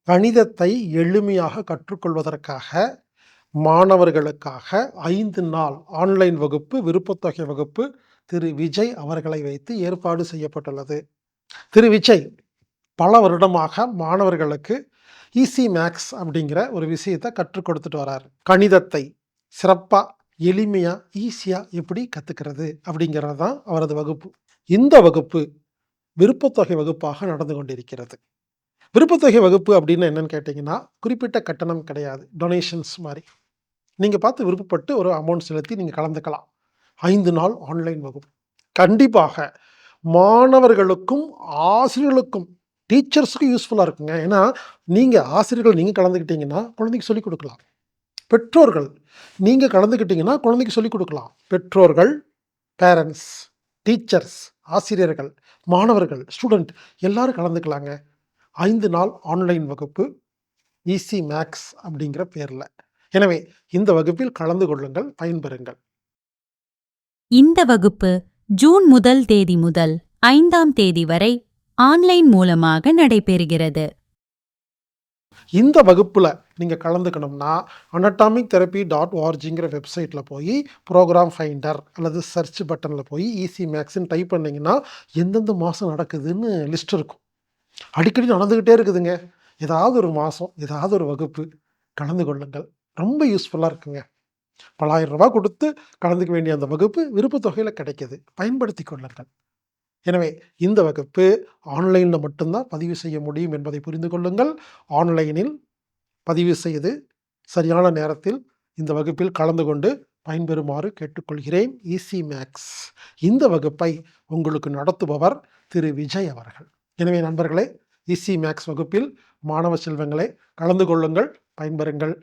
கணிதத்தை எளிமையாக கற்றுக்கொள்வதற்காக மாணவர்களுக்காக 5 நாள் ஆன்லைன் வகுப்பு, விருப்பத்தொகை வகுப்பு திரு விஜய் அவர்களை வைத்து ஏற்பாடு செய்யப்பட்டுள்ளது. திரு விஜய் பல வருடமாக மாணவர்களுக்கு ஈஸி மேக்ஸ் அப்படிங்கிற ஒரு விஷயத்தை கற்றுக் கொடுத்துட்டு வரார். கணிதத்தை சிறப்பா, எளிமையா, ஈஸியா எப்படி கத்துக்கிறது அப்படிங்கிறது தான் அவரது வகுப்பு. இந்த வகுப்பு விருப்பத்தொகை வகுப்பாக நடந்து கொண்டிருக்கிறது. விருப்பத்தொகை வகுப்பு அப்படின்னு என்னன்னு கேட்டிங்கன்னா, குறிப்பிட்ட கட்டணம் கிடையாது. டொனேஷன்ஸ் மாரி. நீங்க பார்த்து விருப்பப்பட்டு ஒரு அமௌண்ட் செலுத்தி நீங்க கலந்துக்கலாம். 5 நாள் ஆன்லைன் வகுப்பு. கண்டிப்பாக மாணவர்களுக்கும், ஆசிரியர்களுக்கும், டீச்சர்ஸ்க்கும் யூஸ்ஃபுல்லா இருக்குங்க. ஏன்னா, நீங்க ஆசிரியர்கள் நீங்க கலந்துக்கிட்டீங்கன்னா, குழந்தைக்கு சொல்லிக் குடுக்கலாம். பெற்றோர்கள் நீங்க கலந்துக்கிட்டீங்கன்னா, குழந்தைக்கு சொல்லிக் குடுக்கலாம். பெற்றோர்கள், பேரண்ட்ஸ், டீச்சர்ஸ், ஆசிரியர்கள், மாணவர்கள், ஸ்டூடண்ட் எல்லாரும் கலந்துக்கலாங்க. 5 நாள் ஆன்லைன் வகுப்பு ஈஸி மேக்ஸ் அப்படிங்கிற பேர்ல. எனவே இந்த வகுப்பில் கலந்து கொள்ளுங்கள், பயன்பெறுங்கள். இந்த வகுப்பு ஜூன் 1 தேதி முதல் 5ஆம் தேதி வரை ஆன்லைன் மூலமாக நடைபெறுகிறது. இந்த வகுப்புல நீங்க கலந்துக்கணும்னா anatomictherapy.orgங்கிற வெப்சைட்ல போய் ப்ரோக்ராம் ஃபைண்டர் அல்லது சர்ச் பட்டன்ல போய் ஈஸி மேக்ஸ்ன்னு டைப் பண்ணீங்கன்னா எந்தெந்த மாசம் நடக்குதுன்னு லிஸ்ட் இருக்கும். அடிக்கடி நடந்துகிட்டே இருக்குதுங்க. ஏதாவது ஒரு மாசம், ஏதாவது ஒரு வகுப்பு கலந்து கொள்ளுங்கள். ரொம்ப யூஸ்ஃபுல்லா இருக்குங்க. பல ஆயிரம் ரூபாய் கொடுத்து கலந்துக்க வேண்டிய அந்த வகுப்பு விருப்பத் தொகையில கிடைக்குது. பயன்படுத்திக் கொள்ளுங்கள். எனவே இந்த வகுப்பு ஆன்லைன்ல மட்டும்தான் பதிவு செய்ய முடியும் என்பதை புரிந்து கொள்ளுங்கள். ஆன்லைனில் பதிவு செய்து சரியான நேரத்தில் இந்த வகுப்பில் கலந்து கொண்டு பயன்பெறுமாறு கேட்டுக்கொள்கிறேன். ஈஸி மேக்ஸ் இந்த வகுப்பை உங்களுக்கு நடத்துபவர் திரு விஜய் அவர்கள். எனவே நண்பர்களே, ஈஸி மேக்ஸ் வகுப்பில் மாணவ செல்வங்களே கலந்து கொள்ளுங்கள், பயன்பெறுங்கள்.